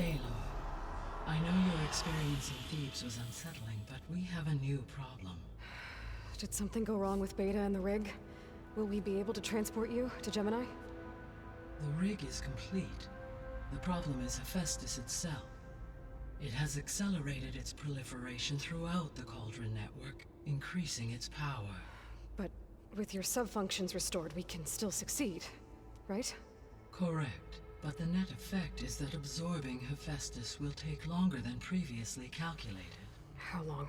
Aloy, I know your experience in Thebes was unsettling, but we have a new problem. Did something go wrong with Beta and the rig? Will we be able to transport you to Gemini? The rig is complete. The problem is Hephaestus itself. It has accelerated its proliferation throughout the Cauldron network, increasing its power. But with your sub-functions restored, we can still succeed, right? Correct. But the net effect is that absorbing Hephaestus will take longer than previously calculated. How long?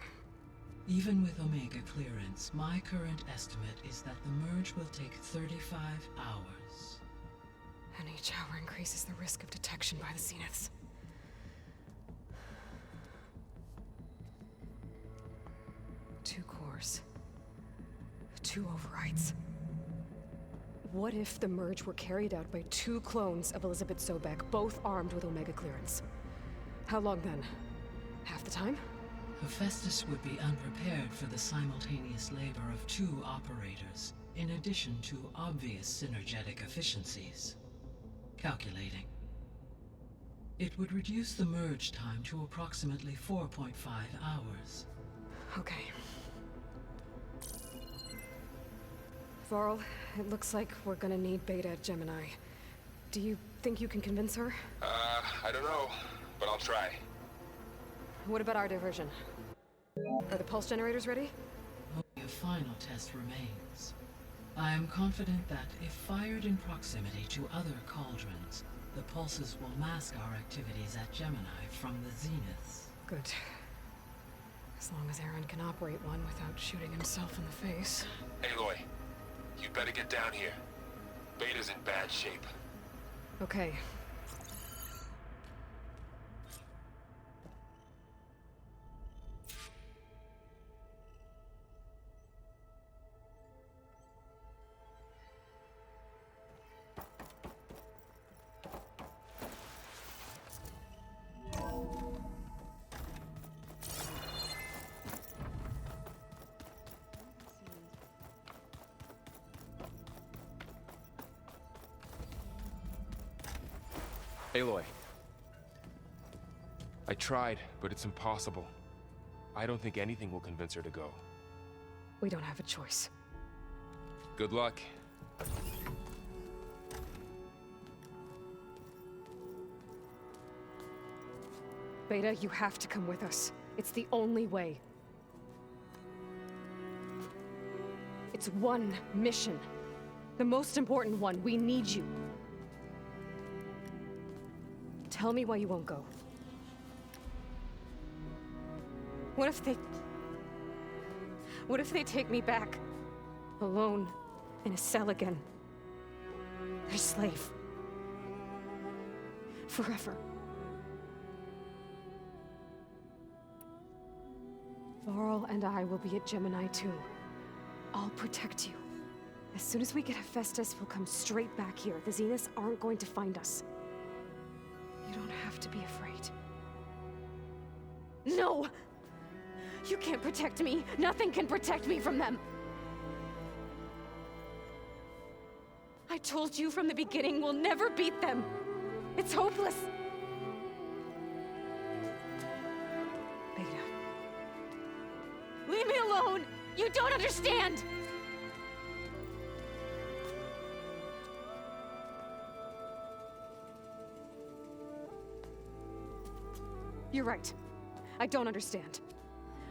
Even with Omega clearance, my current estimate is that the merge will take 35 hours. And each hour increases the risk of detection by the Zeniths. 2 cores. 2 overrides. What if the merge were carried out by 2 clones of Elizabeth Sobek, both armed with Omega clearance? How long then? Half the time? Hephaestus would be unprepared for the simultaneous labor of 2 operators, in addition to obvious synergetic efficiencies. Calculating. It would reduce the merge time to approximately 4.5 hours. Okay. Varl, it looks like we're gonna need Beta at Gemini. Do you think you can convince her? I don't know, but I'll try. What about our diversion? Are the pulse generators ready? Only a final test remains. I am confident that if fired in proximity to other cauldrons, the pulses will mask our activities at Gemini from the Zeniths. Good. As long as Aaron can operate one without shooting himself in the face. Aloy, you better get down here. Beta's in bad shape. Okay. Aloy. I tried, but it's impossible. I don't think anything will convince her to go. We don't have a choice. Good luck. Beta, you have to come with us. It's the only way. It's one mission. The most important one. We need you. Tell me why you won't go. What if they take me back? Alone, in a cell again. Their slave. Forever. Varl and I will be at Gemini too. I'll protect you. As soon as we get Hephaestus, we'll come straight back here. The Zeniths aren't going to find us. You don't have to be afraid. No! You can't protect me. Nothing can protect me from them. I told you from the beginning, we'll never beat them. It's hopeless. Beta. Leave me alone! You don't understand! You're right. I don't understand.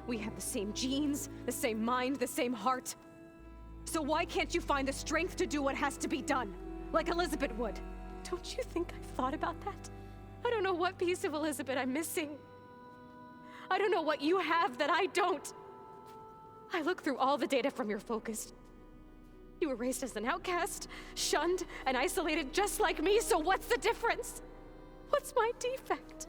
We have the same genes, the same mind, the same heart. So why can't you find the strength to do what has to be done? Like Elizabeth would. Don't you think I've thought about that? I don't know what piece of Elizabeth I'm missing. I don't know what you have that I don't. I look through all the data from your focus. You were raised as an outcast, shunned, and isolated just like me, so what's the difference? What's my defect?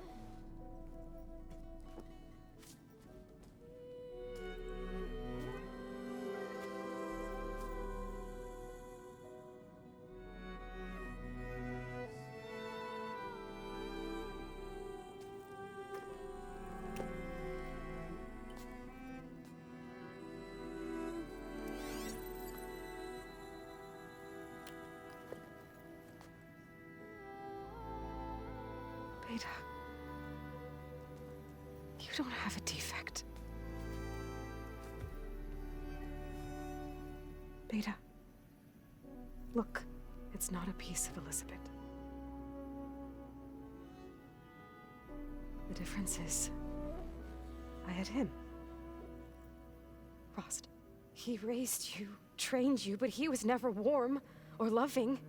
Beta. You don't have a defect. Beta. Look, it's not a piece of Elizabeth. The difference is, I had him. Frost. He raised you, trained you, but he was never warm or loving.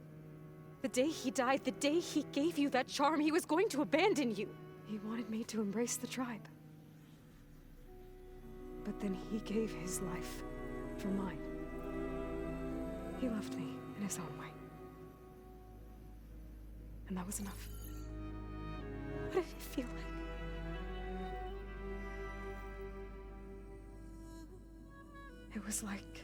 The day he died, the day he gave you that charm, he was going to abandon you. He wanted me to embrace the tribe. But then he gave his life for mine. He loved me in his own way. And that was enough. What did it feel like? It was like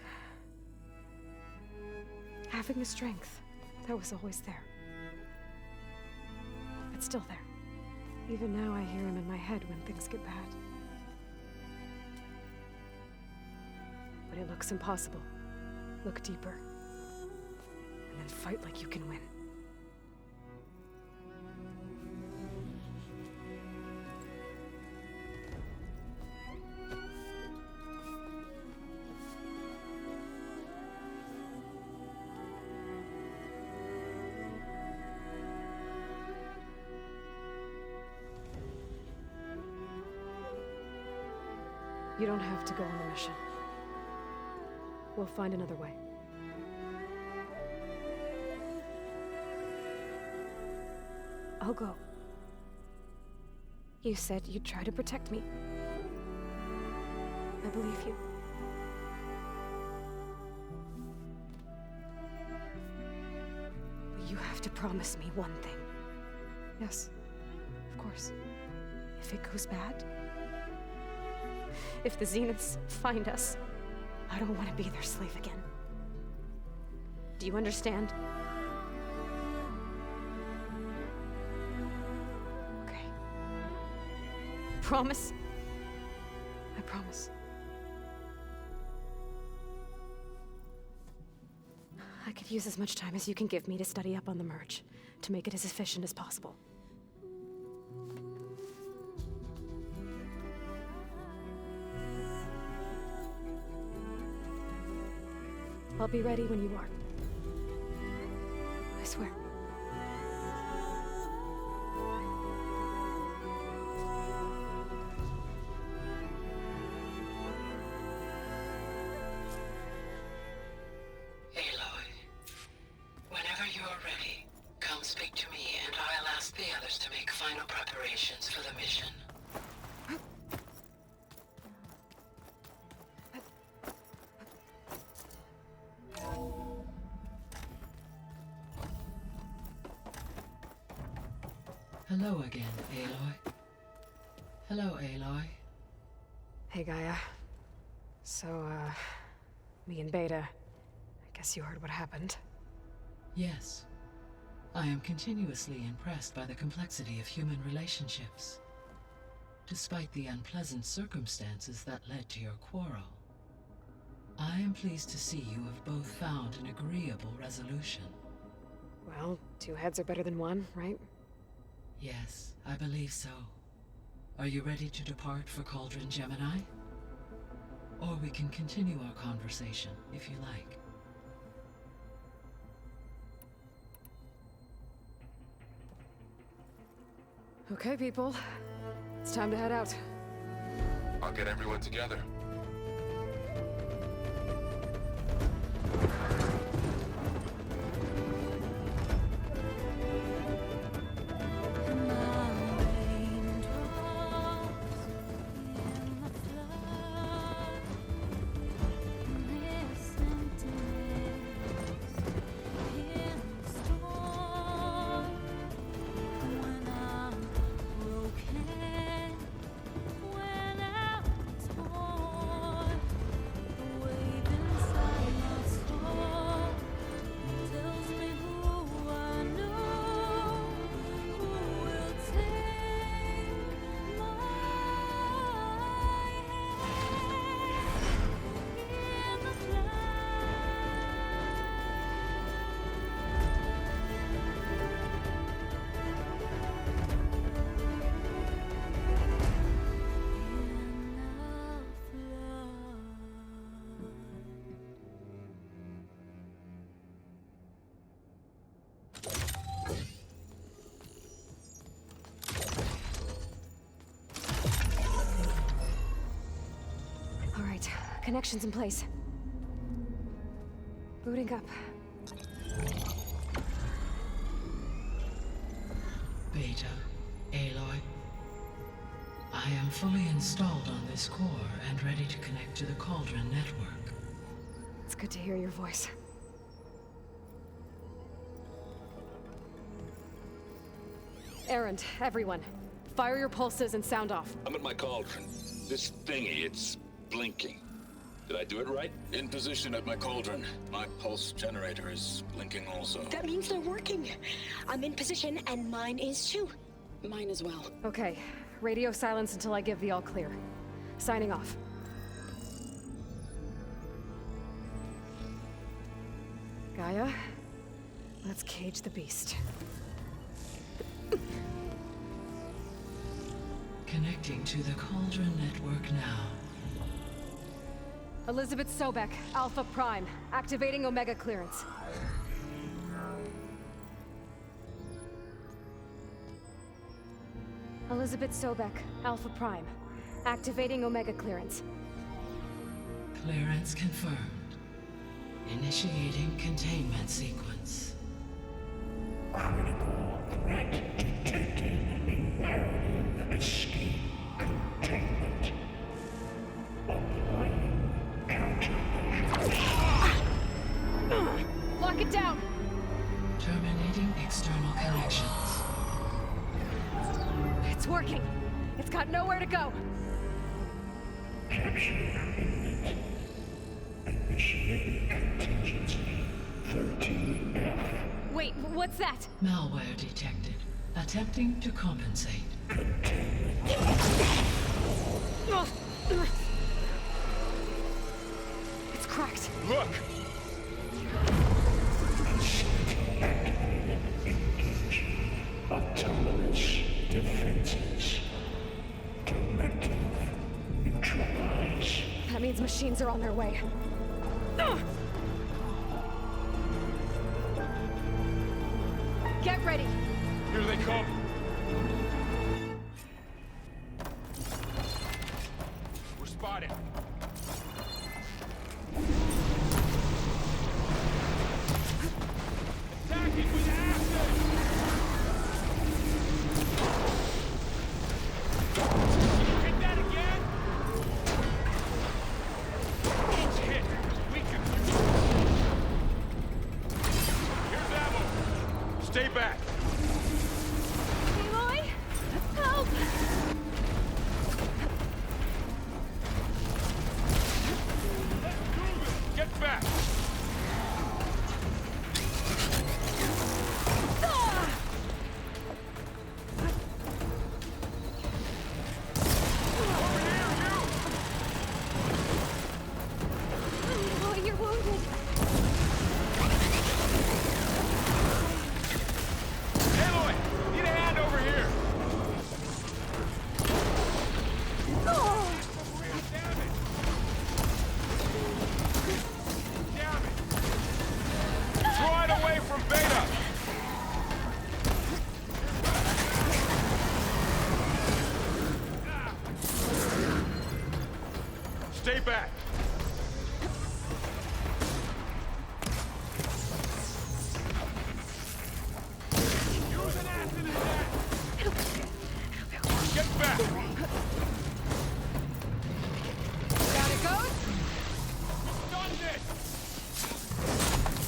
having a strength that was always there. It's still there. Even now I hear him in my head when things get bad. But it looks impossible. Look deeper. And then fight like you can win. You don't have to go on the mission. We'll find another way. I'll go. You said you'd try to protect me. I believe you. But you have to promise me one thing. Yes, of course. If it goes bad, if the Zeniths find us, I don't want to be their slave again. Do you understand? Okay. Promise? I promise. I could use as much time as you can give me to study up on the merge, to make it as efficient as possible. I'll be ready when you are. I swear. Aloy, whenever you're ready, come speak to me and I'll ask the others to make final preparations for the mission. Hello again, Aloy. Hello, Aloy. Hey, Gaia. So, me and Beta, I guess you heard what happened. Yes. I am continuously impressed by the complexity of human relationships. Despite the unpleasant circumstances that led to your quarrel, I am pleased to see you have both found an agreeable resolution. Well, two heads are better than one, right? Yes, I believe so. Are you ready to depart for Cauldron GEMINI? Or we can continue our conversation, if you like. Okay, people. It's time to head out. I'll get everyone together. All right, connection's in place. Booting up. Beta, Aloy. I am fully installed on this core and ready to connect to the Cauldron network. It's good to hear your voice. Errand, everyone. Fire your pulses and sound off. I'm at my cauldron. This thingy, it's blinking. Did I do it right? In position at my cauldron. My pulse generator is blinking also. That means they're working. I'm in position, and mine is too. Mine as well. Okay, radio silence until I give the all clear. Signing off. Gaia, let's cage the beast. Connecting to the Cauldron network now. Elizabeth Sobek, Alpha Prime, activating Omega clearance. Elizabeth Sobek, Alpha Prime, activating Omega clearance. Clearance confirmed. Initiating containment sequence. Critical threat detected. Imperative escape containment. Applying countermeasures. Lock it down! Terminating external connections. It's working. It's got nowhere to go. Capture imminent. Initiating contingency 13F. Wait, what's that? Malware detected. Attempting to compensate. It's cracked. Look! Engaging autonomous defenses. Directive neutralize. That means machines are on their way. Get ready! Here they come! We're spotted! Attacking with acid! Hit that again! Each hit weakens you. Here's ammo! Stay back! Aloy! Help! Get back! Aloy, you're wounded. Aloy! Need a hand over here! Damn it! Damn it! Draw it away from Beta! Stay back! Use an acid attack! Get back! Down it goes. Done this!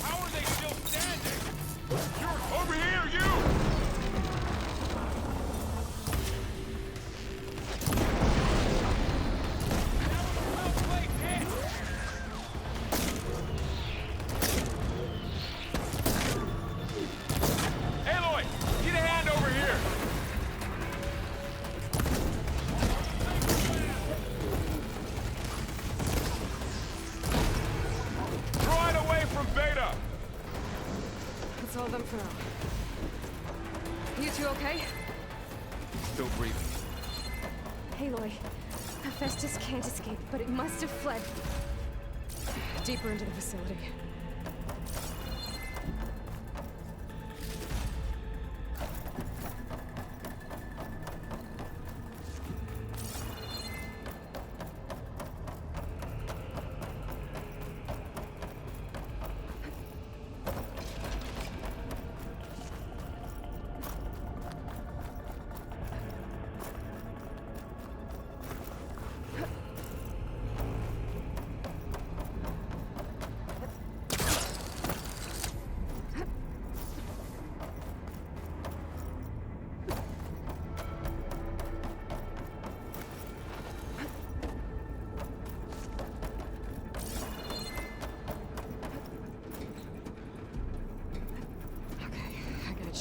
How are they still standing? You're over here, you! That was a well-placed hit! Aloy! Need a hand over here! Draw it away from Beta! That's all of them for now. You two okay? Still breathing. Aloy, Hephaestus can't escape, but it must have fled deeper into the facility.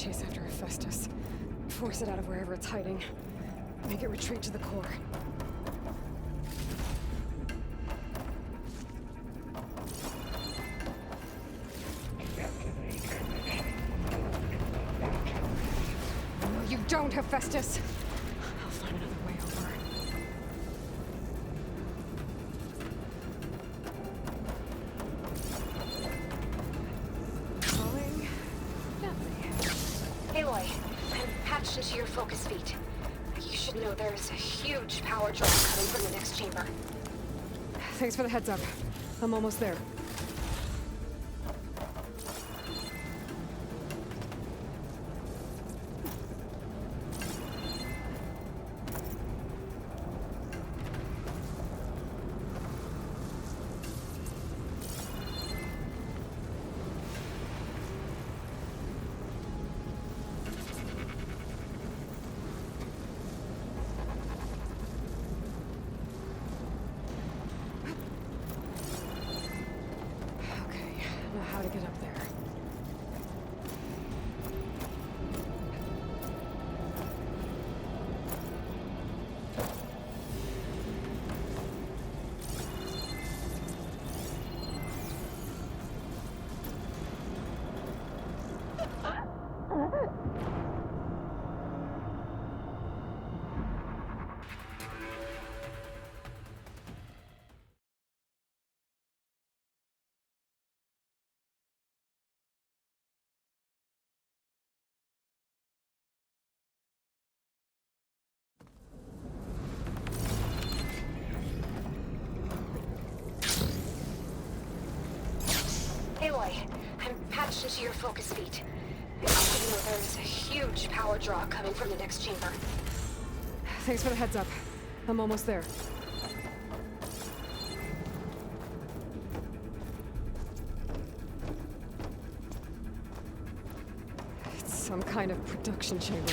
chase after Hephaestus. Force it out of wherever it's hiding. Make it retreat to the core. No, you don't, Hephaestus! I'll find another way over. Falling gently. Aloy, I'm patched into your focus feed. You should know there's a huge power draw coming from the next chamber. Thanks for the heads up. I'm almost there. How to get up there. Aloy, I'm patched into your focus feed. You should know there's a huge power draw coming from the next chamber. Thanks for the heads up. I'm almost there. It's some kind of production chamber.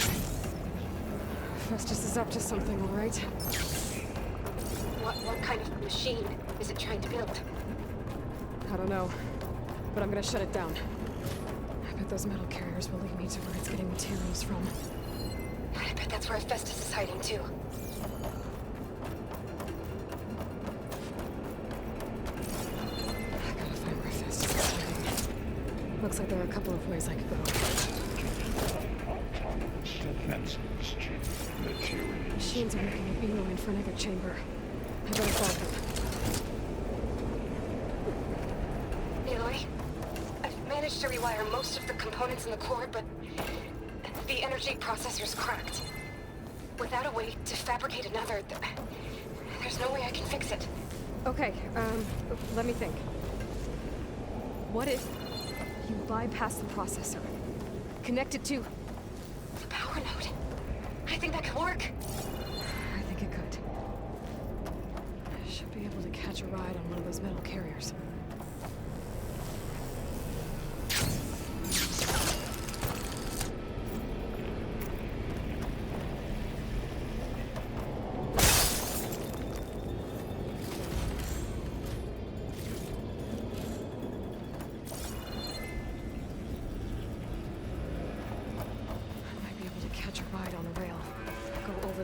Festus is up to something, all right? What kind of machine is it trying to build? I don't know, but I'm gonna shut it down. I bet those metal carriers will lead me to where it's getting materials from. I bet that's where Festus is hiding too. I gotta find where Festus is hiding. Looks like there are a couple of ways I could go. Autonomous defenses. Materials. Machines are making a beeline for an echo chamber. I better follow them. Aloy, I've managed to rewire most of the components in the core, but the energy processor's cracked. Without a way to fabricate another, there's no way I can fix it. Okay, let me think. What if you bypass the processor? Connect it to... The power node. I think that could work. I think it could. I should be able to catch a ride on one of those metal carriers.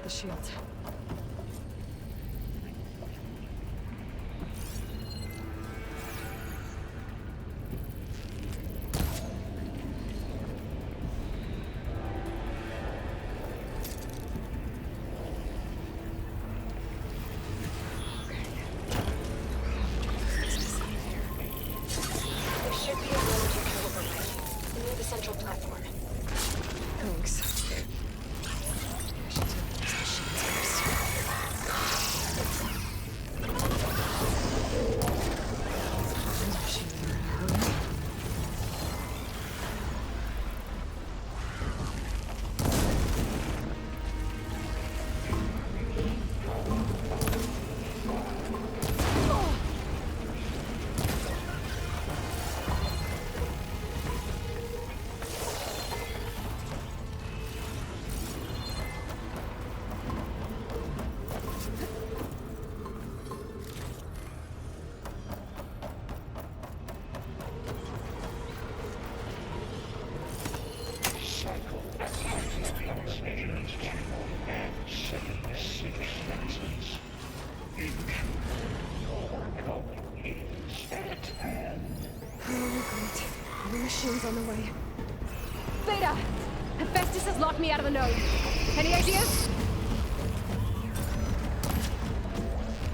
The shield. There should be a road you can override near the central platform. Thanks. Passengers and 76 senses. Intrude. Your coming is at hand. Oh, great. The machine's on the way. Beta! Hephaestus has locked me out of the node. Any ideas?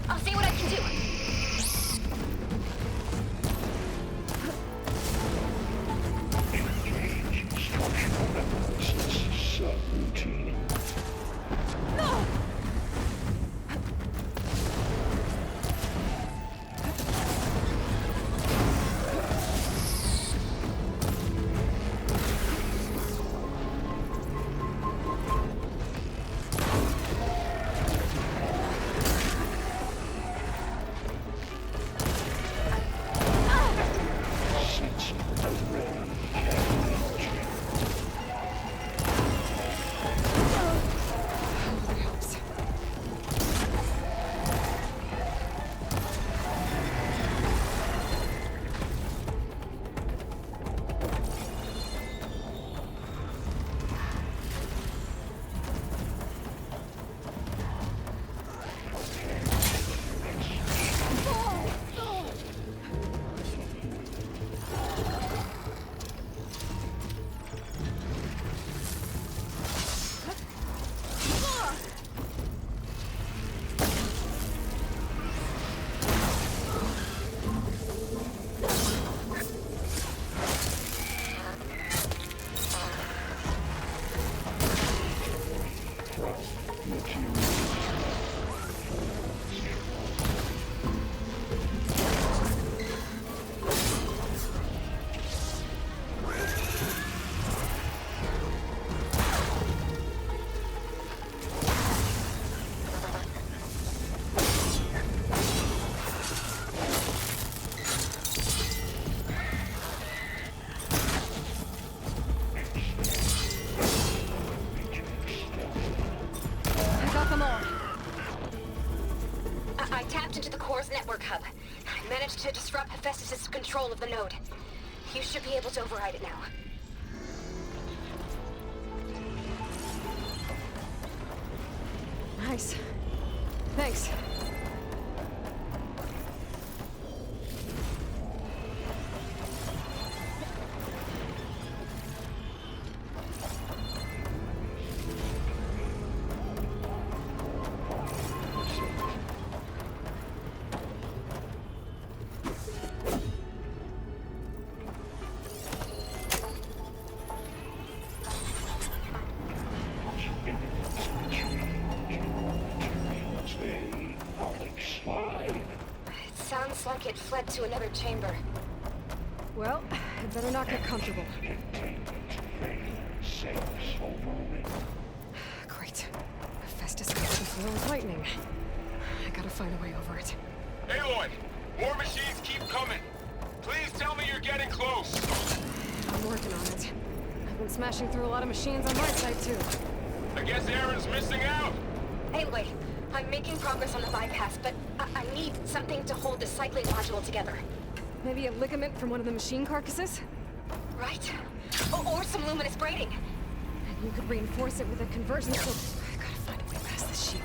I'll see what I can do. Engage structural analysis subroutine. No! network hub. I managed to disrupt Hephaestus' control of the node. You should be able to override it now. Nice. Thanks. Sounds like it fled to another chamber. Well, I'd better not get comfortable. Great. Hephaestus got the floor with lightning. I gotta find a way over it. Aloy! More machines keep coming! Please tell me you're getting close! I'm working on it. I've been smashing through a lot of machines on my side, too. I guess Aaron's missing out! Aloy, I'm making progress on the bypass, but I need something to hold the cycling module together. Maybe a ligament from one of the machine carcasses? Right. Or some luminous braiding. And you could reinforce it with a conversion so... I gotta find a way past this shield.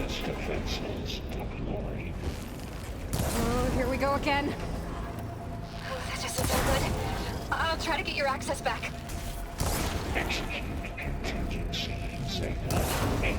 Access defenses deployed. Oh, here we go again. Oh, that doesn't sound good. I'll try to get your access back. Execute contingency Zenith 8.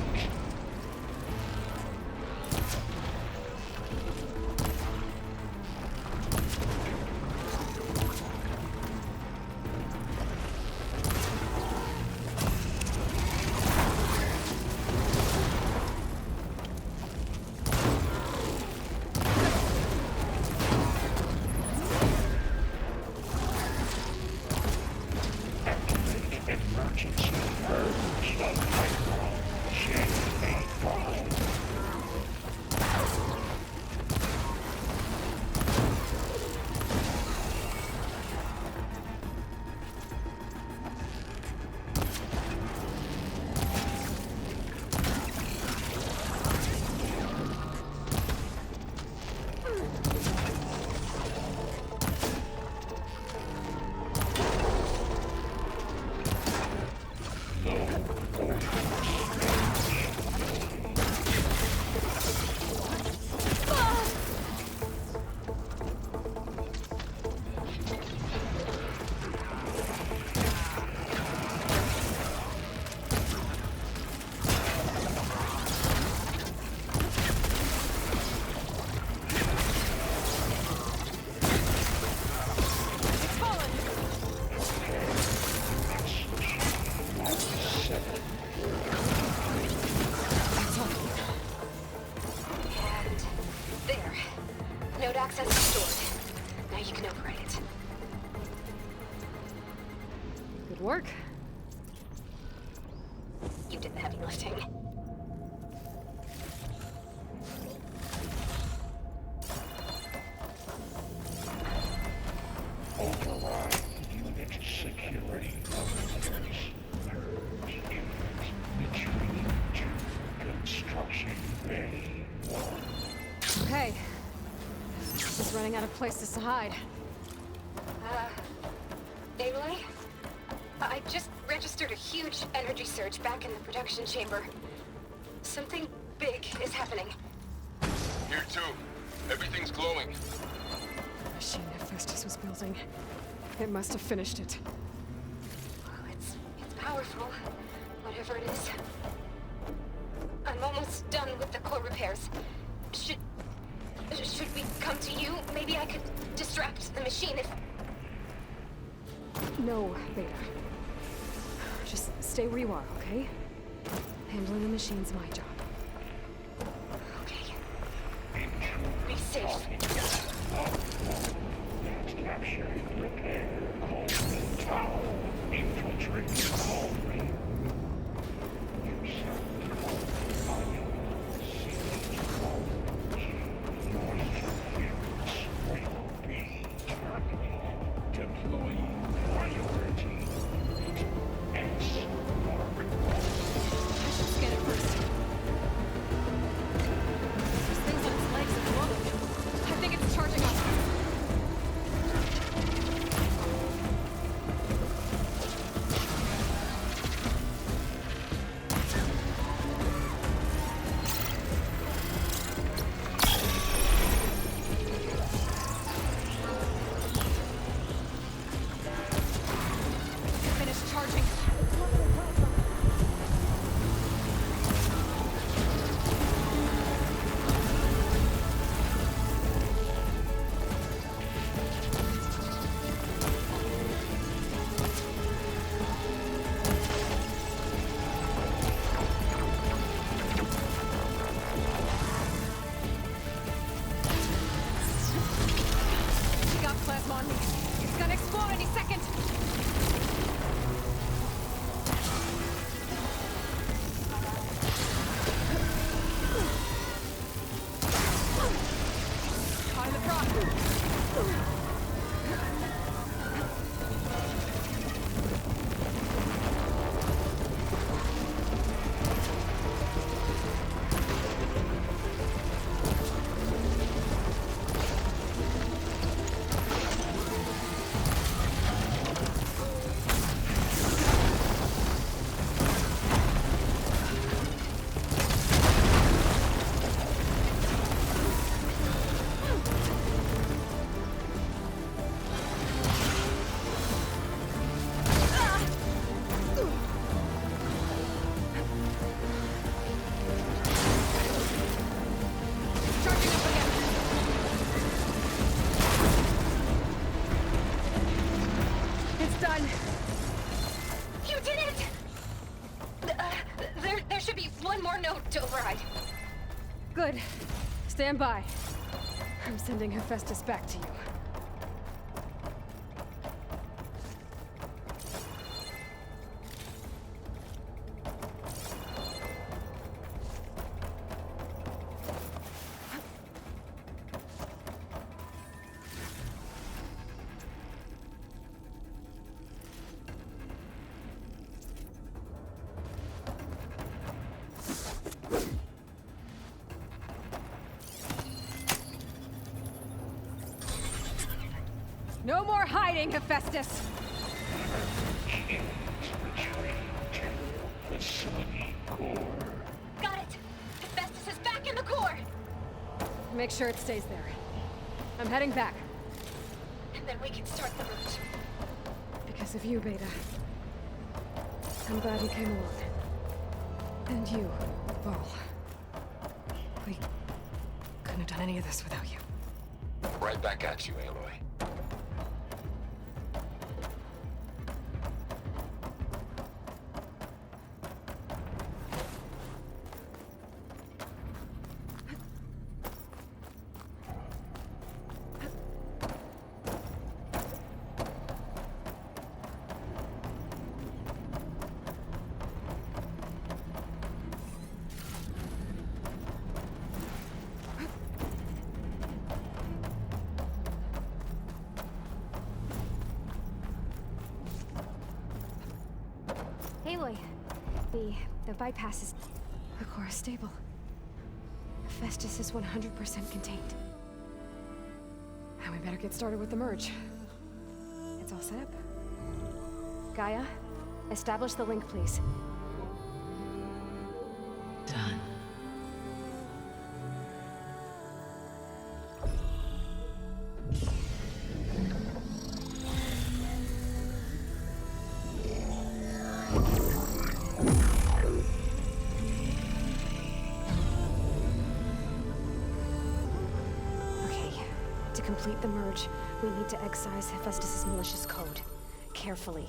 Emergency purge of Varl J85. Access restored. Now you can override it. Good work. You did the heavy lifting. Override unit security parameters. Purge unit retreat to construction bay 1. Okay. Just running out of places to hide. Aloy? I just registered a huge energy surge back in the production chamber. Something big is happening. Here too. Everything's glowing. The machine Hephaestus was building. It must have finished it. Well, it's powerful, whatever it is. I'm almost done with the core repairs. Should we come to you? Maybe I could distract the machine if... No, Beta. Just stay where you are, okay? Handling the machine's my job. Okay. Be safe. Capture and repair Cauldron Tower. Infiltrate Cauldron. override. Good. Stand by. I'm sending Hephaestus back to you. No more hiding, Hephaestus! The Sony core. Got it! Hephaestus is back in the core! Make sure it stays there. I'm heading back. And then we can start the route. Because of you, Beta. I'm glad you came along. And you, Varl. We couldn't have done any of this without you. Right back at you, Aloy. Aloy, the bypass is... The core is stable. Hephaestus is 100% contained. Now we better get started with the merge. It's all set up. Gaia, establish the link, please. Done. To complete the merge, we need to excise Hephaestus' malicious code. Carefully.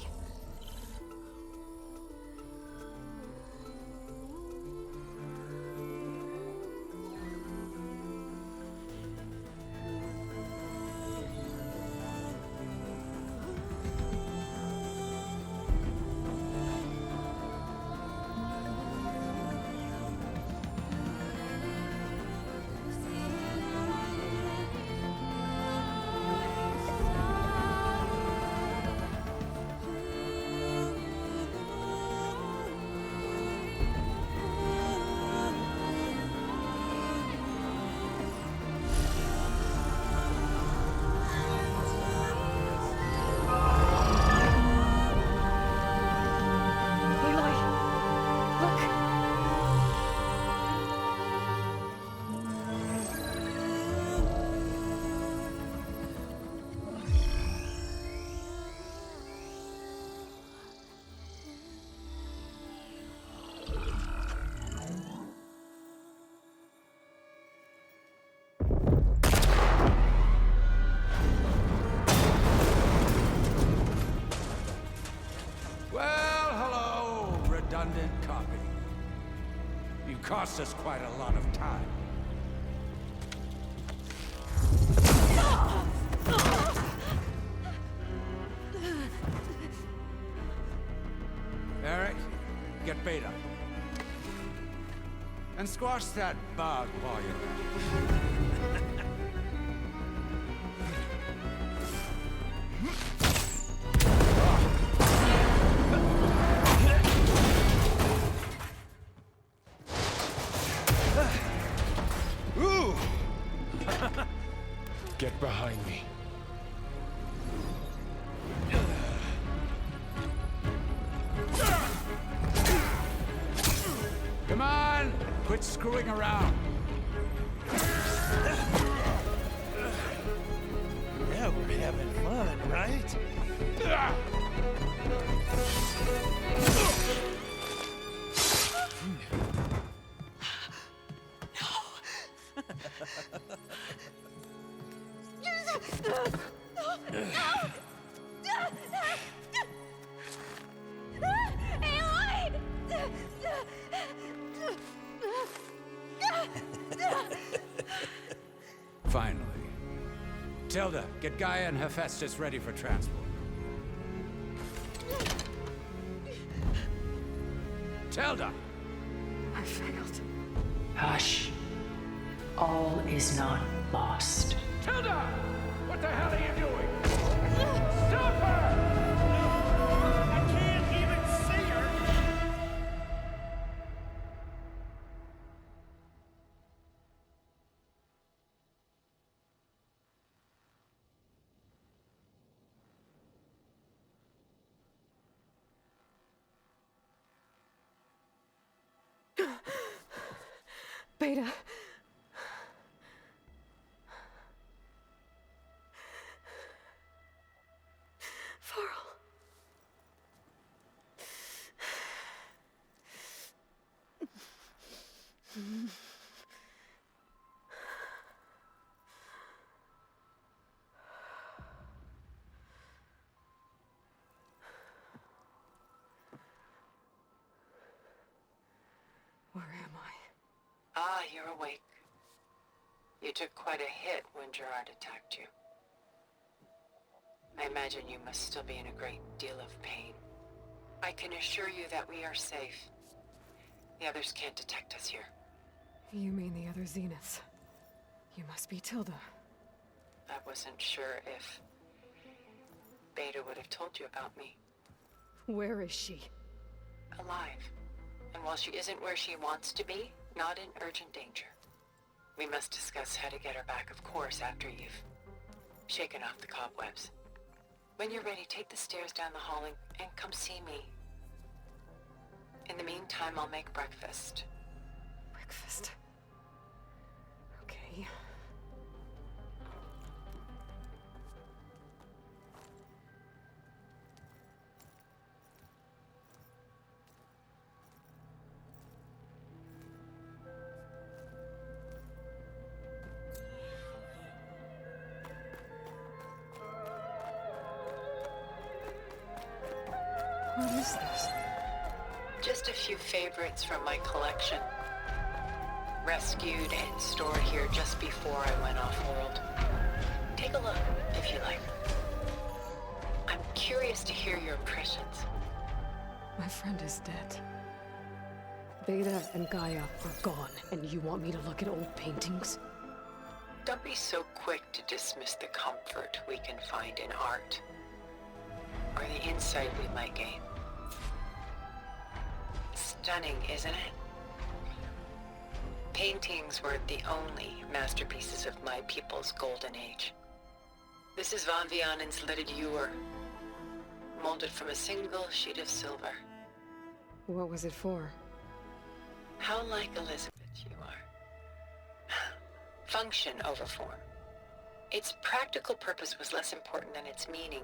Redundant copy. You cost us quite a lot of time. Eric, get Beta. And squash that bug while you're at it. Get behind me. Come on! Quit screwing around. Yeah, we're having fun, right? Finally. Tilda, get Gaia and Hephaestus ready for transport. Tilda! I failed. Hush. All is not lost. Tilda! What the hell are you doing? Stop her! I can't even see her! Beta. Varl. Where am I? Ah, you're awake. You took quite a hit when Gerard attacked you. I imagine you must still be in a great deal of pain. I can assure you that we are safe. The others can't detect us here. You mean the other Zeniths? You must be Tilda. I wasn't sure if Beta would have told you about me. Where is she? Alive. And while she isn't where she wants to be, not in urgent danger. We must discuss how to get her back, of course, after you've shaken off the cobwebs. When you're ready, take the stairs down the hall and come see me. In the meantime, I'll make breakfast. Breakfast. Okay. What is this? Just a few favorites from my collection. Rescued and stored here just before I went off-world. Take a look, if you like. I'm curious to hear your impressions. My friend is dead. Beta and Gaia are gone, and you want me to look at old paintings? Don't be so quick to dismiss the comfort we can find in art, or the insight we might gain. Stunning, isn't it? Paintings weren't the only masterpieces of my people's golden age. This is Von Vianen's Lidded Ewer, molded from a single sheet of silver. What was it for? How like Elizabeth you are. Function over form. Its practical purpose was less important than its meaning.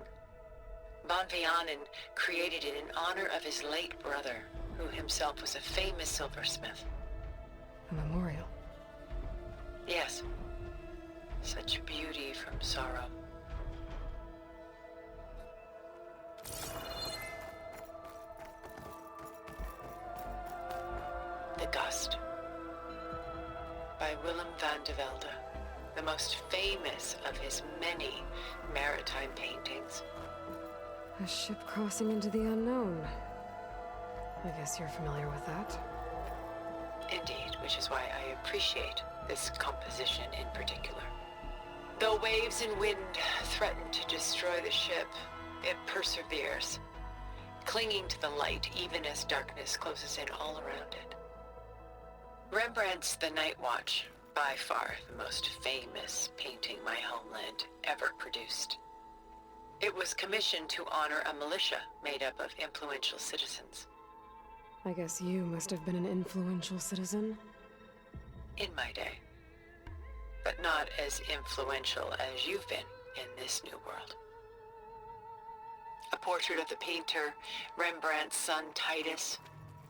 Von Vianen created it in honor of his late brother, who himself was a famous silversmith. A memorial. Yes. Such beauty from sorrow. The Gust. By Willem van de Velde, the most famous of his many maritime paintings. A ship crossing into the unknown. I guess you're familiar with that. Indeed, which is why I appreciate this composition in particular. Though waves and wind threaten to destroy the ship, it perseveres, clinging to the light even as darkness closes in all around it. Rembrandt's The Night Watch, by far the most famous painting my homeland ever produced. It was commissioned to honor a militia made up of influential citizens. I guess you must have been an influential citizen? In my day. But not as influential as you've been in this new world. A portrait of the painter, Rembrandt's son Titus,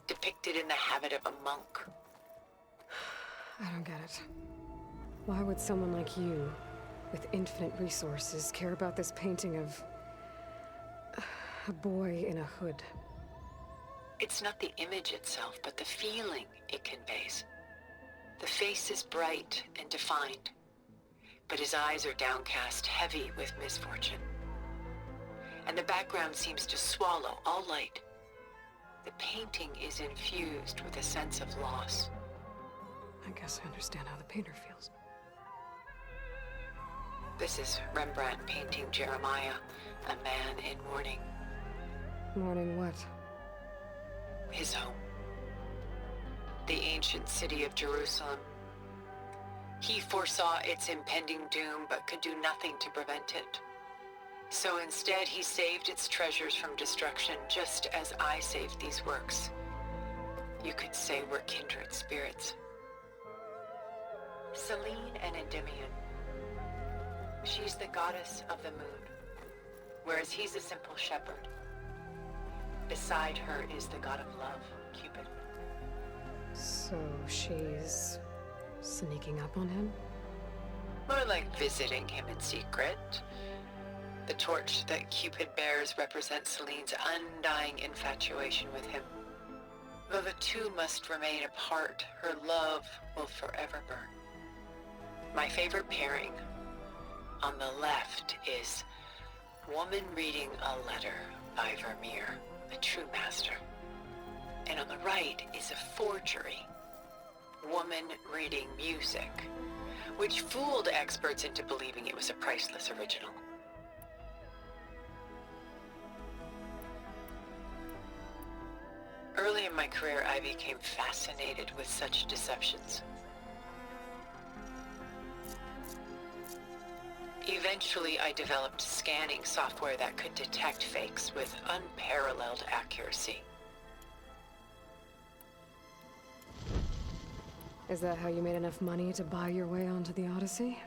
depicted in the habit of a monk. I don't get it. Why would someone like you, with infinite resources, care about this painting of a boy in a hood? It's not the image itself, but the feeling it conveys. The face is bright and defined, but his eyes are downcast, heavy with misfortune. And the background seems to swallow all light. The painting is infused with a sense of loss. I guess I understand how the painter feels. This is Rembrandt painting Jeremiah, a man in mourning. Mourning what? His home. The ancient city of Jerusalem. He foresaw its impending doom, but could do nothing to prevent it. So instead, he saved its treasures from destruction, just as I saved these works. You could say we're kindred spirits. Selene and Endymion. She's the goddess of the moon, whereas he's a simple shepherd. Beside her is the god of love, Cupid. So she's sneaking up on him? More like visiting him in secret. The torch that Cupid bears represents Selene's undying infatuation with him. Though the two must remain apart, her love will forever burn. My favorite pairing on the left is woman reading a letter by Vermeer, a true master. And on the right is a forgery, woman reading music, which fooled experts into believing it was a priceless original. Early in my career, I became fascinated with such deceptions. Eventually, I developed scanning software that could detect fakes with unparalleled accuracy. Is that how you made enough money to buy your way onto the Odyssey?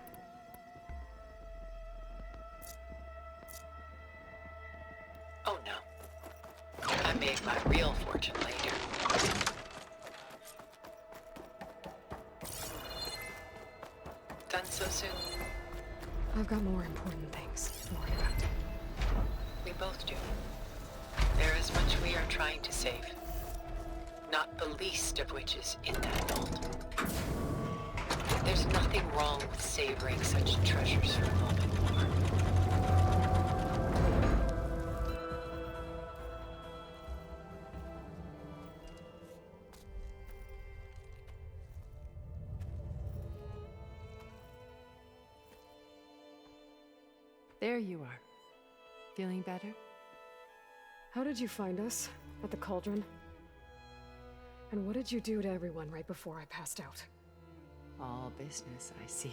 Oh no. I made my real fortune later. Done so soon? I've got more important things to worry about. We both do. There is much we are trying to save. Not the least of which is in that vault. There's nothing wrong with savoring such treasures for a moment more. There you are. Feeling better? How did you find us? At the Cauldron? And what did you do to everyone right before I passed out? All business, I see.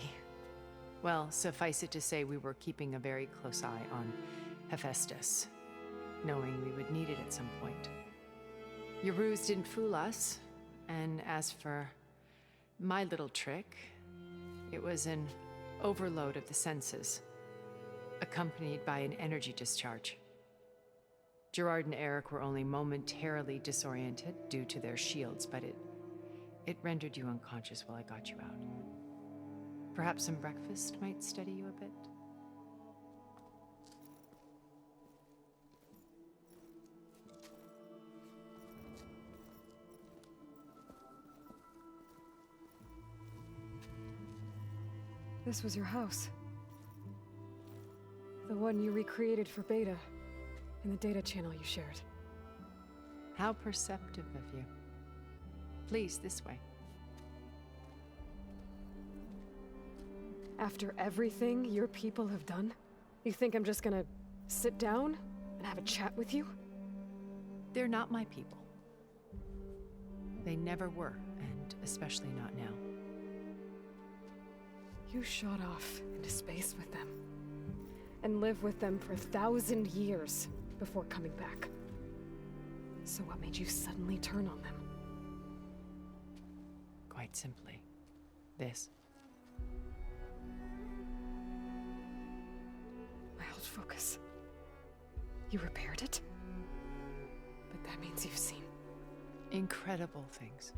Well, suffice it to say we were keeping a very close eye on Hephaestus, knowing we would need it at some point. Your ruse didn't fool us, and as for my little trick, it was an overload of the senses, accompanied by an energy discharge. Gerard and Eric were only momentarily disoriented due to their shields, but it rendered you unconscious while I got you out. Perhaps some breakfast might steady you a bit? This was your house. The one you recreated for Beta, in the data channel you shared. How perceptive of you. Please, this way. After everything your people have done, you think I'm just gonna sit down and have a chat with you? They're not my people. They never were, and especially not now. You shot off into space with them, and lived with them for 1,000 years before coming back. So what made you suddenly turn on them? Quite simply, this. My old focus. You repaired it? But that means you've seen... incredible things.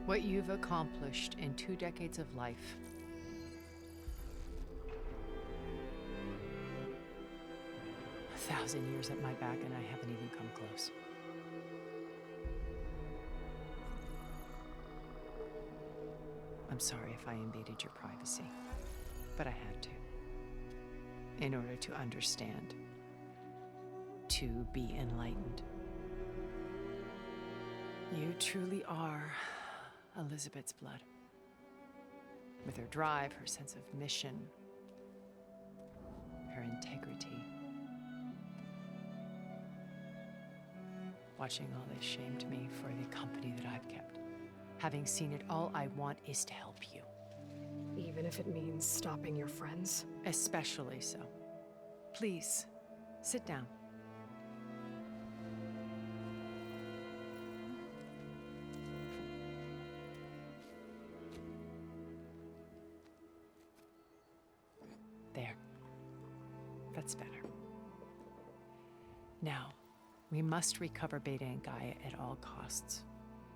What you've accomplished in 2 decades of life. A 1,000 years at my back, and I haven't even come close. I'm sorry if I invaded your privacy. But I had to. In order to understand. To be enlightened. You truly are Elizabeth's blood. With her drive, her sense of mission, her integrity. Watching all this shamed me for the company that I've kept. Having seen it, all I want is to help you. Even if it means stopping your friends? Especially so. Please, sit down. There. That's better. Now, we must recover Beta and Gaia at all costs.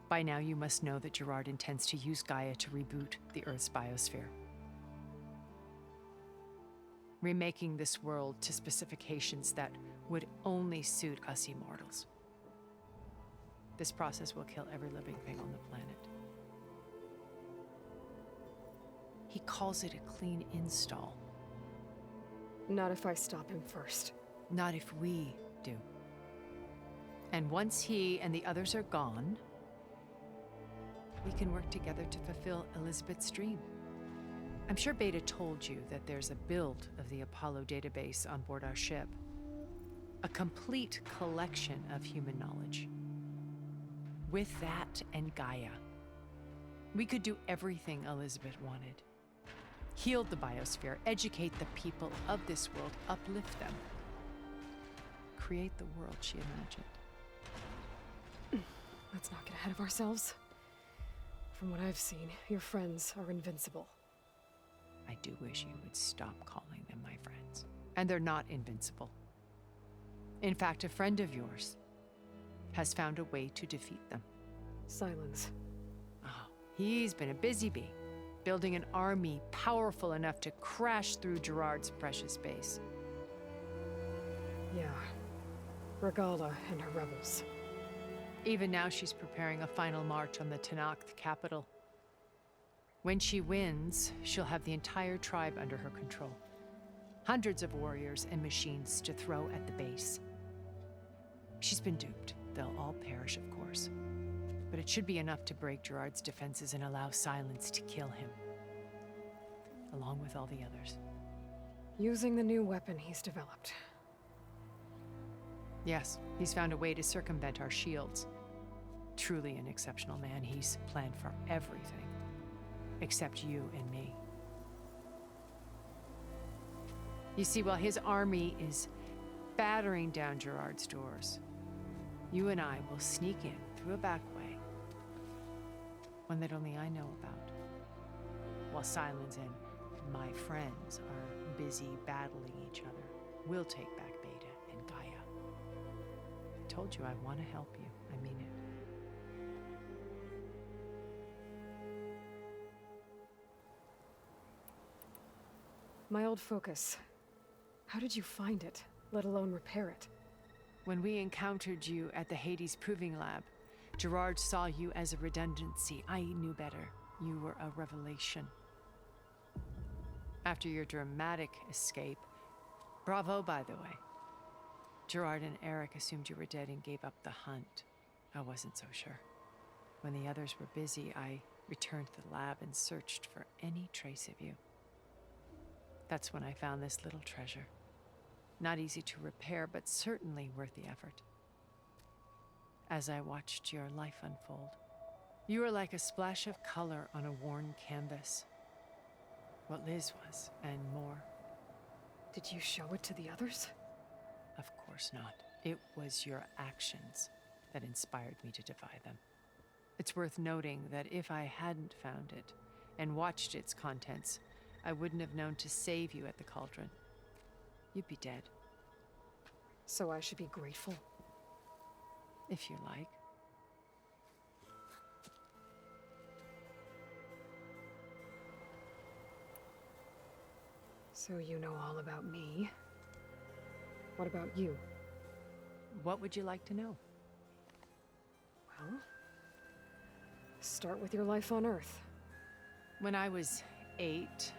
By now, you must know that Gerard intends to use Gaia to reboot the Earth's biosphere. Remaking this world to specifications that would only suit us immortals. This process will kill every living thing on the planet. He calls it a clean install. Not if I stop him first. Not if we do. And once he and the others are gone, we can work together to fulfill Elizabeth's dream. I'm sure Beta told you that there's a build of the Apollo database on board our ship. A complete collection of human knowledge. With that and Gaia, we could do everything Elizabeth wanted. Heal the biosphere, educate the people of this world, uplift them. Create the world she imagined. Let's not get ahead of ourselves. From what I've seen, your friends are invincible. I do wish you would stop calling them my friends. And they're not invincible. In fact, a friend of yours has found a way to defeat them. Silence. Oh, he's been a busy bee, building an army powerful enough to crash through Gerard's precious base. Yeah. Regala and her rebels. Even now, she's preparing a final march on the Tenakth capital. When she wins, she'll have the entire tribe under her control. Hundreds of warriors and machines to throw at the base. She's been duped. They'll all perish, of course. But it should be enough to break Gerard's defenses and allow Silence to kill him. Along with all the others. Using the new weapon he's developed. Yes, he's found a way to circumvent our shields. Truly an exceptional man. He's planned for everything. Except you and me. You see, while his army is battering down Gerard's doors, you and I will sneak in through a back way. One that only I know about. While Silence and my friends are busy battling each other, we'll take back Beta and Gaia. I told you I want to help you. I mean it. My old focus. How did you find it, let alone repair it? When we encountered you at the Hades Proving Lab, Gerard saw you as a redundancy. I knew better. You were a revelation. After your dramatic escape, bravo, by the way. Gerard and Eric assumed you were dead and gave up the hunt. I wasn't so sure. When the others were busy, I returned to the lab and searched for any trace of you. That's when I found this little treasure. Not easy to repair, but certainly worth the effort. As I watched your life unfold, you were like a splash of color on a worn canvas. What Liz was, and more. Did you show it to the others? Of course not. It was your actions that inspired me to defy them. It's worth noting that if I hadn't found it and watched its contents, I wouldn't have known to save you at the Cauldron. You'd be dead. So I should be grateful? If you like. So you know all about me. What about you? What would you like to know? Well, start with your life on Earth. When I was 8,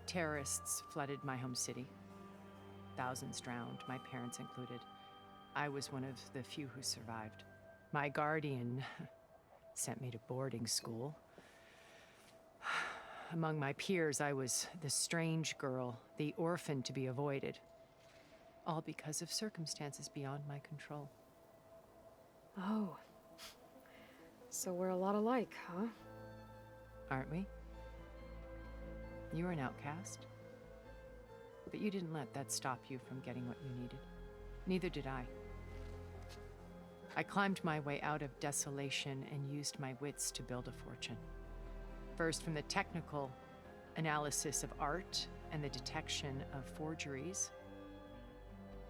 Terrorists flooded my home city. Thousands drowned, my parents included. I was one of the few who survived. My guardian sent me to boarding school. Among my peers, I was the strange girl, the orphan to be avoided. All because of circumstances beyond my control. Oh. So we're a lot alike, huh? Aren't we? You were an outcast. But you didn't let that stop you from getting what you needed. Neither did I. I climbed my way out of desolation and used my wits to build a fortune. First, from the technical analysis of art and the detection of forgeries.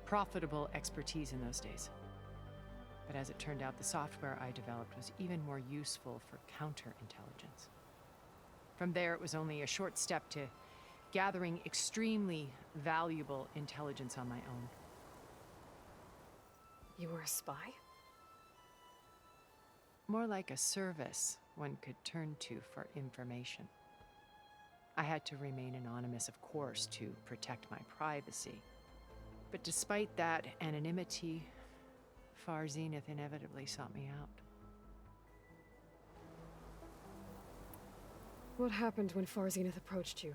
Profitable expertise in those days. But as it turned out, the software I developed was even more useful for counterintelligence. From there, it was only a short step to gathering extremely valuable intelligence on my own. You were a spy? More like a service one could turn to for information. I had to remain anonymous, of course, to protect my privacy. But despite that anonymity, Far Zenith inevitably sought me out. What happened when Far Zenith approached you?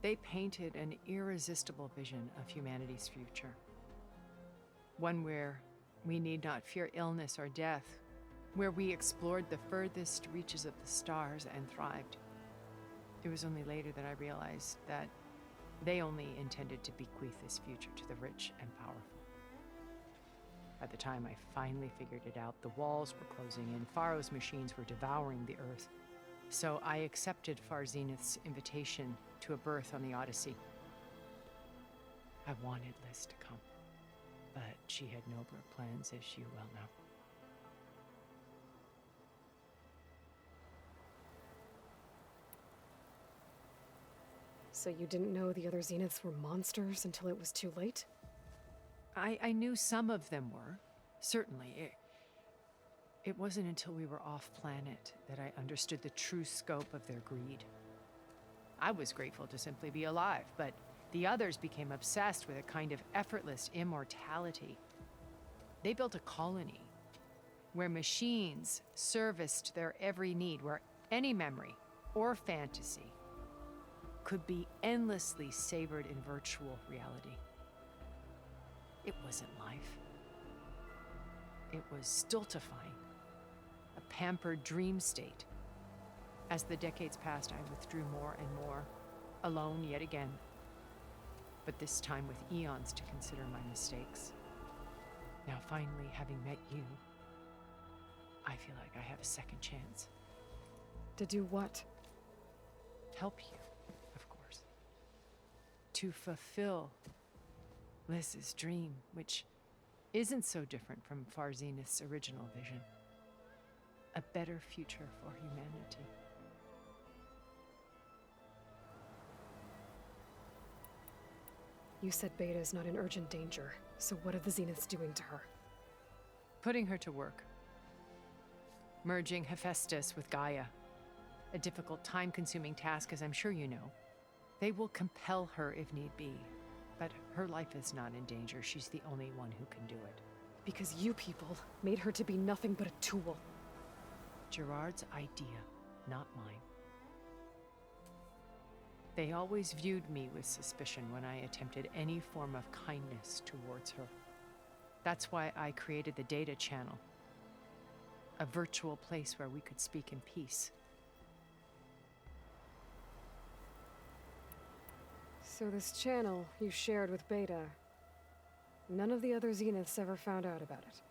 They painted an irresistible vision of humanity's future. One where we need not fear illness or death, where we explored the furthest reaches of the stars and thrived. It was only later that I realized that they only intended to bequeath this future to the rich and powerful. By the time I finally figured it out, the walls were closing in, Pharaoh's machines were devouring the Earth. So I accepted Far Zenith's invitation to a berth on the Odyssey. I wanted Liz to come, but she had nobler plans, as you well know. So you didn't know the other Zeniths were monsters until it was too late? I knew some of them were, certainly. It wasn't until we were off-planet that I understood the true scope of their greed. I was grateful to simply be alive, but the others became obsessed with a kind of effortless immortality. They built a colony where machines serviced their every need, where any memory or fantasy could be endlessly savored in virtual reality. It wasn't life. It was stultifying, a pampered dream state. As the decades passed, I withdrew more and more, alone yet again, but this time with eons to consider my mistakes. Now finally, having met you, I feel like I have a second chance. To do what? Help you, of course. To fulfill Liz's dream, which isn't so different from Far Zenith's original vision. A better future for humanity. You said Beta is not in urgent danger, so what are the Zeniths doing to her? Putting her to work. Merging Hephaestus with Gaia. A difficult, time-consuming task, as I'm sure you know. They will compel her if need be. But her life is not in danger. She's the only one who can do it. Because you people made her to be nothing but a tool. Gerard's idea, not mine. They always viewed me with suspicion when I attempted any form of kindness towards her. That's why I created the data channel. A virtual place where we could speak in peace. So this channel you shared with Beta, none of the other Zeniths ever found out about it?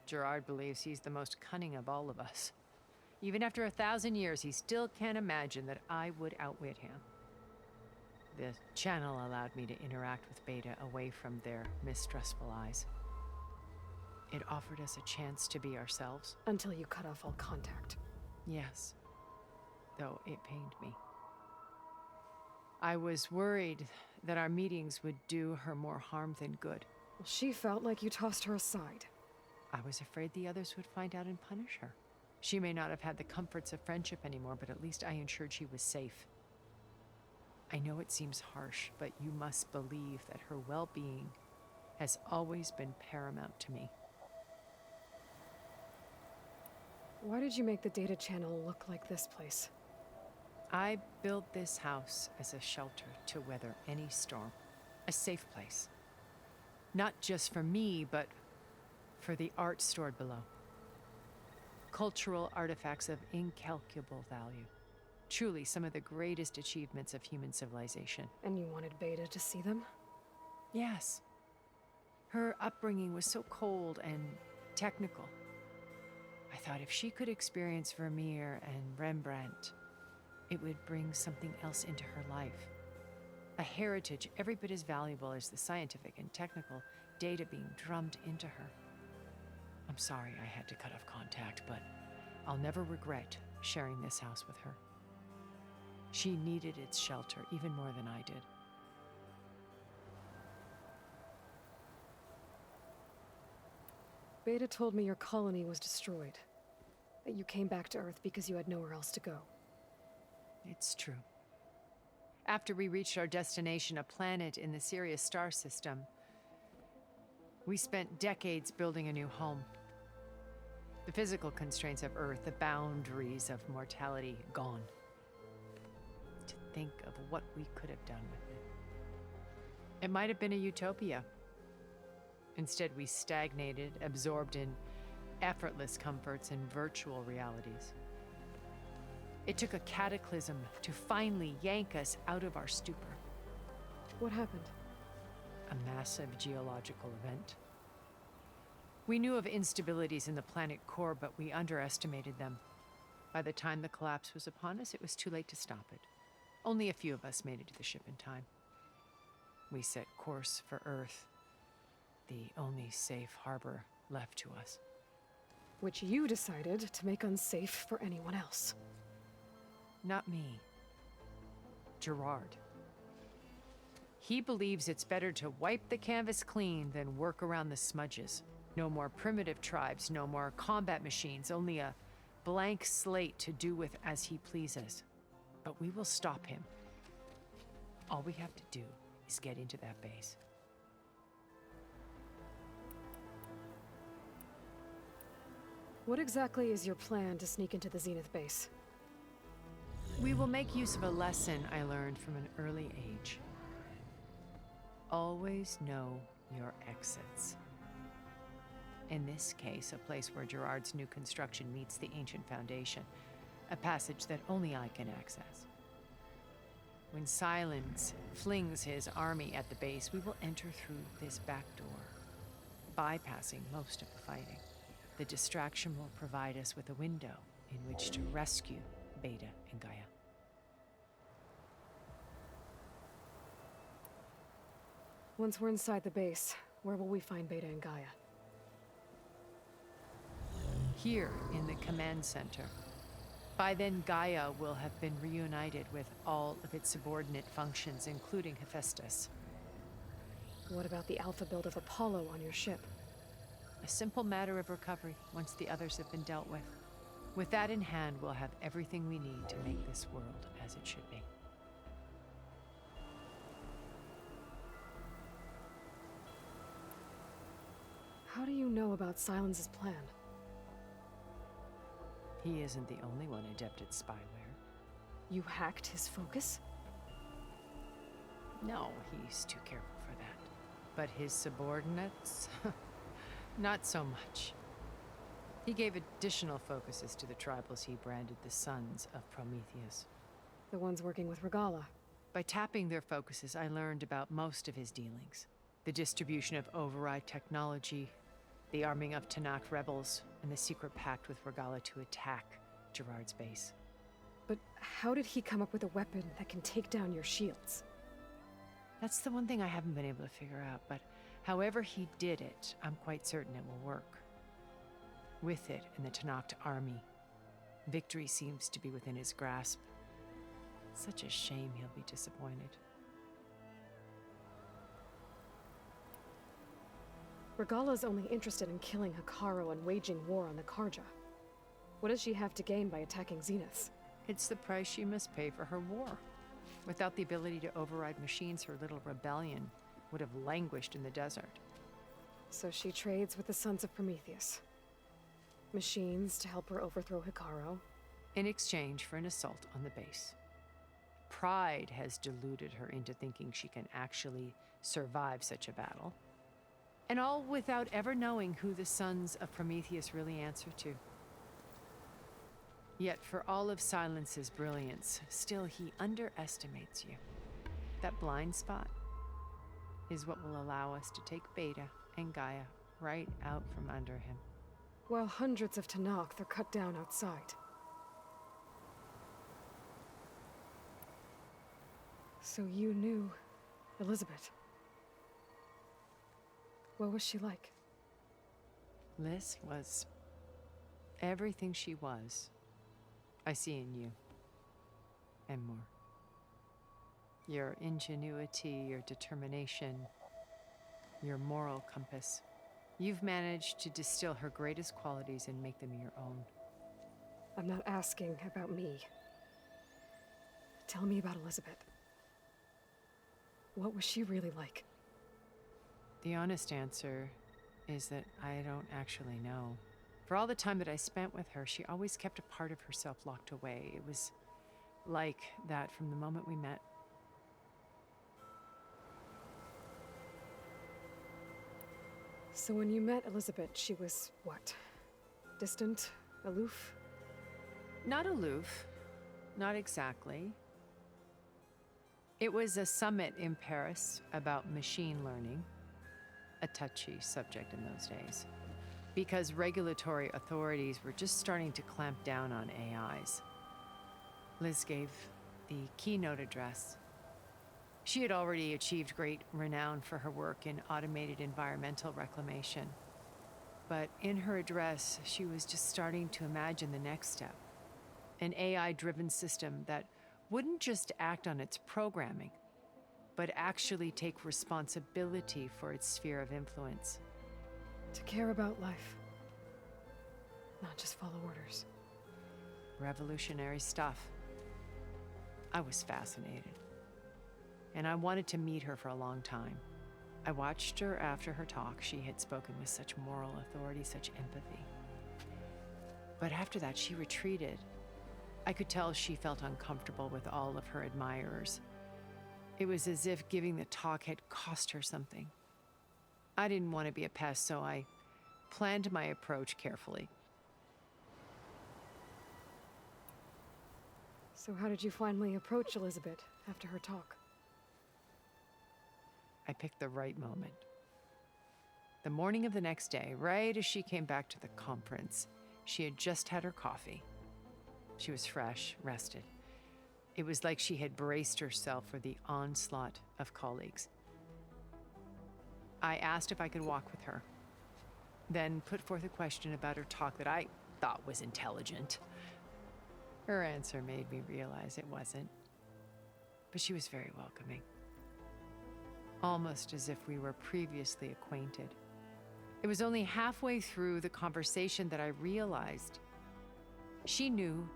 Gerard believes he's the most cunning of all of us. Even after 1,000 years, he still can't imagine that I would outwit him. The channel allowed me to interact with Beta away from their mistrustful eyes. It offered us a chance to be ourselves. Until you cut off all contact. Yes, though it pained me. I was worried that our meetings would do her more harm than good. Well, she felt like you tossed her aside. I was afraid the others would find out and punish her. She may not have had the comforts of friendship anymore, but at least I ensured she was safe. I know it seems harsh, but you must believe that her well-being has always been paramount to me. Why did you make the data channel look like this place? I built this house as a shelter to weather any storm. A safe place. Not just for me, but for the art stored below. Cultural artifacts of incalculable value. Truly some of the greatest achievements of human civilization. And you wanted Beta to see them? Yes. Her upbringing was so cold and technical. I thought if she could experience Vermeer and Rembrandt, it would bring something else into her life. A heritage every bit as valuable as the scientific and technical data being drummed into her. I'm sorry I had to cut off contact, but I'll never regret sharing this house with her. She needed its shelter even more than I did. Beta told me your colony was destroyed. That you came back to Earth because you had nowhere else to go. It's true. After we reached our destination, a planet in the Sirius star system, we spent decades building a new home. The physical constraints of Earth, the boundaries of mortality, gone. To think of what we could have done with it. It might have been a utopia. Instead, we stagnated, absorbed in effortless comforts and virtual realities. It took a cataclysm to finally yank us out of our stupor. What happened? A massive geological event. We knew of instabilities in the planet core, but we underestimated them. By the time the collapse was upon us, it was too late to stop it. Only a few of us made it to the ship in time. We set course for Earth, the only safe harbor left to us. Which you decided to make unsafe for anyone else. Not me. Gerard. He believes it's better to wipe the canvas clean than work around the smudges. No more primitive tribes, no more combat machines, only a blank slate to do with as he pleases. But we will stop him. All we have to do is get into that base. What exactly is your plan to sneak into the Zenith base? We will make use of a lesson I learned from an early age. Always know your exits. In this case, a place where Gerard's new construction meets the ancient foundation, a passage that only I can access. When Silence flings his army at the base, we will enter through this back door, bypassing most of the fighting. The distraction will provide us with a window in which to rescue Beta and Gaia. Once we're inside the base, where will we find Beta and Gaia? Here in the command center. By then, Gaia will have been reunited with all of its subordinate functions, including Hephaestus. What about the alpha build of Apollo on your ship? A simple matter of recovery once the others have been dealt with. With that in hand, we'll have everything we need to make this world as it should be. How do you know about Silence's plan? He isn't the only one adept at spyware. You hacked his focus? No, he's too careful for that. But his subordinates? Not so much. He gave additional focuses to the tribals he branded the Sons of Prometheus. The ones working with Regalla. By tapping their focuses, I learned about most of his dealings. The distribution of override technology, the arming of Tanakh rebels, and the secret pact with Regalla to attack Gerard's base. But how did he come up with a weapon that can take down your shields? That's the one thing I haven't been able to figure out, but however he did it, I'm quite certain it will work. With it and the Tanakh army, victory seems to be within his grasp. Such a shame he'll be disappointed. Regalla's only interested in killing Hekarro and waging war on the Karja. What does she have to gain by attacking Zenith? It's the price she must pay for her war. Without the ability to override machines, her little rebellion would have languished in the desert. So she trades with the Sons of Prometheus. Machines to help her overthrow Hikaru. In exchange for an assault on the base. Pride has deluded her into thinking she can actually survive such a battle. And all without ever knowing who the Sons of Prometheus really answer to. Yet for all of Silence's brilliance, still he underestimates you. That blind spot is what will allow us to take Beta and Gaia right out from under him. While hundreds of Tenakth are cut down outside. So you knew Elizabeth. What was she like? Liz was everything she was. I see in you. And more. Your ingenuity, your determination, your moral compass. You've managed to distill her greatest qualities and make them your own. I'm not asking about me. Tell me about Elizabeth. What was she really like? The honest answer is that I don't actually know. For all the time that I spent with her, she always kept a part of herself locked away. It was like that from the moment we met. So when you met Elizabeth, she was what? Distant? Aloof? Not aloof. Not exactly. It was a summit in Paris about machine learning, a touchy subject in those days, because regulatory authorities were just starting to clamp down on AIs. Liz gave the keynote address. She had already achieved great renown for her work in automated environmental reclamation. But in her address, she was just starting to imagine the next step. An AI-driven system that wouldn't just act on its programming, but actually take responsibility for its sphere of influence. To care about life. Not just follow orders. Revolutionary stuff. I was fascinated. And I wanted to meet her for a long time. I watched her after her talk. She had spoken with such moral authority, such empathy. But after that, she retreated. I could tell she felt uncomfortable with all of her admirers. It was as if giving the talk had cost her something. I didn't want to be a pest, so I planned my approach carefully. So how did you finally approach Elizabeth after her talk? I picked the right moment. The morning of the next day, right as she came back to the conference, she had just had her coffee. She was fresh, rested. It was like she had braced herself for the onslaught of colleagues. I asked if I could walk with her, then put forth a question about her talk that I thought was intelligent. Her answer made me realize it wasn't, but she was very welcoming. Almost as if we were previously acquainted. It was only halfway through the conversation that I realized she knew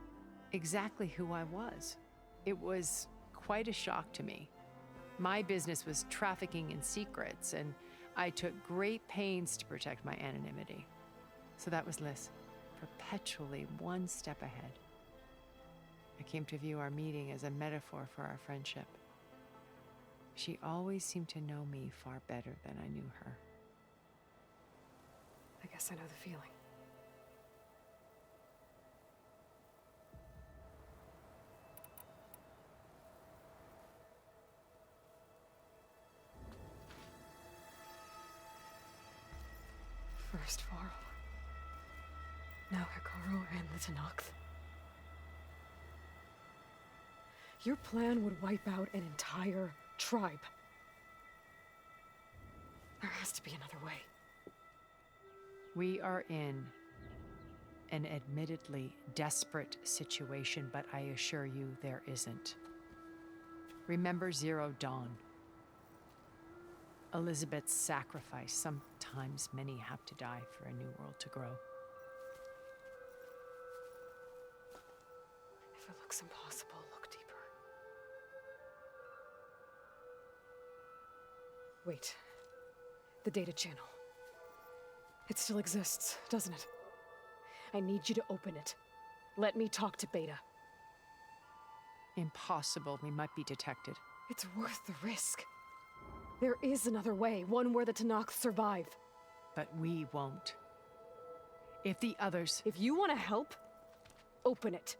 exactly who I was. It was quite a shock to me. My business was trafficking in secrets, and I took great pains to protect my anonymity. So that was Liz, perpetually one step ahead. I came to view our meeting as a metaphor for our friendship. She always seemed to know me far better than I knew her. I guess I know the feeling. First Varl. Now Hikaru and the Tenakth. Your plan would wipe out an entire tribe. There has to be another way. We are in an admittedly desperate situation, but I assure you there isn't. Remember Zero Dawn. Elizabeth's sacrifice. Sometimes many have to die for a new world to grow. If it looks impossible, look deeper. Wait. The data channel. It still exists, doesn't it? I need you to open it. Let me talk to Beta. Impossible. We might be detected. It's worth the risk. There is another way, one where the Tenakth survive. But we won't. If the others... If you want to help, open it.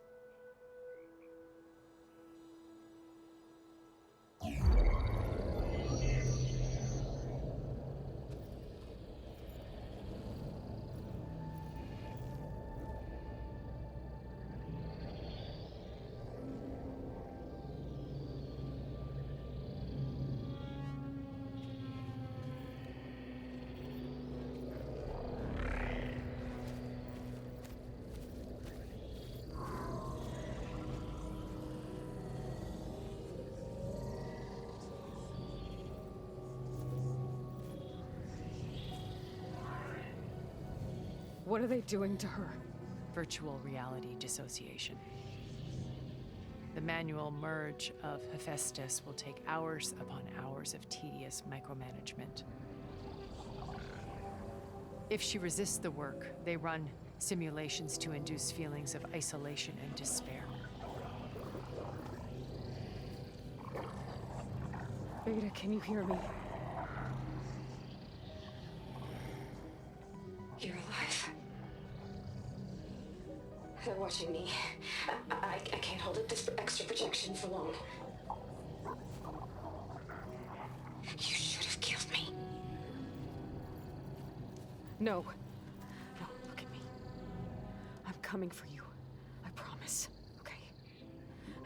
What are they doing to her? Virtual reality dissociation. The manual merge of Hephaestus will take hours upon hours of tedious micromanagement. If she resists the work, they run simulations to induce feelings of isolation and despair. Beta, can you hear me? You're alive. They're watching me. I can't hold up this extra projection for long. You should have killed me. No. No, look at me. I'm coming for you. I promise. Okay?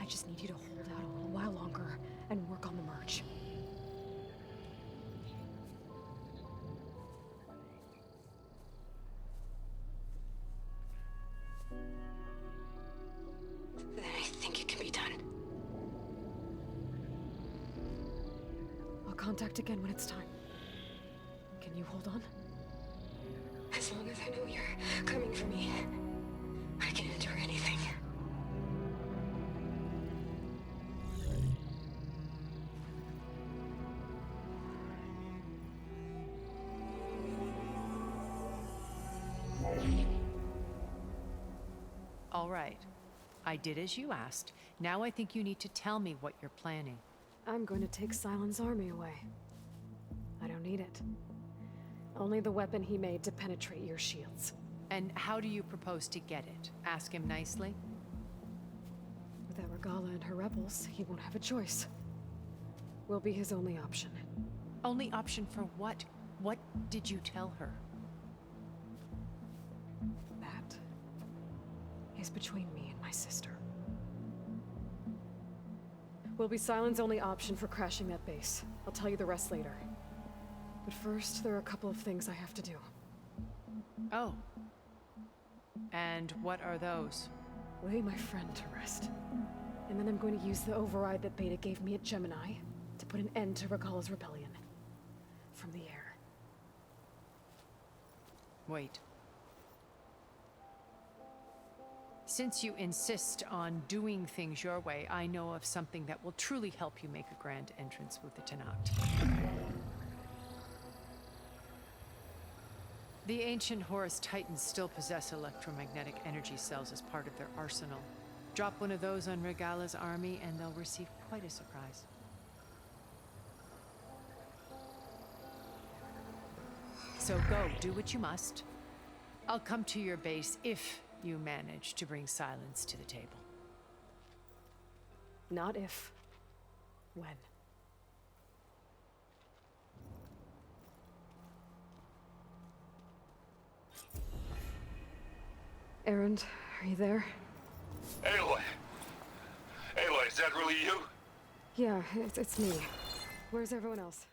I just need you to hold out a little while longer and work on the merge. Then I think it can be done. I'll contact again when it's time. Can you hold on? As long as I know you're coming for me, I can endure anything. All right. I did as you asked. Now I think you need to tell me what you're planning. I'm going to take Sylens' army away. I don't need it. Only the weapon he made to penetrate your shields. And how do you propose to get it? Ask him nicely? Without Regala and her rebels, he won't have a choice. We'll be his only option. Only option for what? What did you tell her? That is between me and my sister. Will be Sylens' only option for crashing that base. I'll tell you the rest later. But first, there are a couple of things I have to do. Oh. And what are those? Lay my friend to rest. And then I'm going to use the override that Beta gave me at Gemini to put an end to Regala's rebellion. From the air. Wait. Since you insist on doing things your way, I know of something that will truly help you make a grand entrance with the Tenakth. The ancient Horus Titans still possess electromagnetic energy cells as part of their arsenal. Drop one of those on Regala's army and they'll receive quite a surprise. So go, do what you must. I'll come to your base if you manage to bring Sylens to the table. Not if. When. Errand, are you there? Aloy! Aloy, is that really you? Yeah, it's me. Where's everyone else?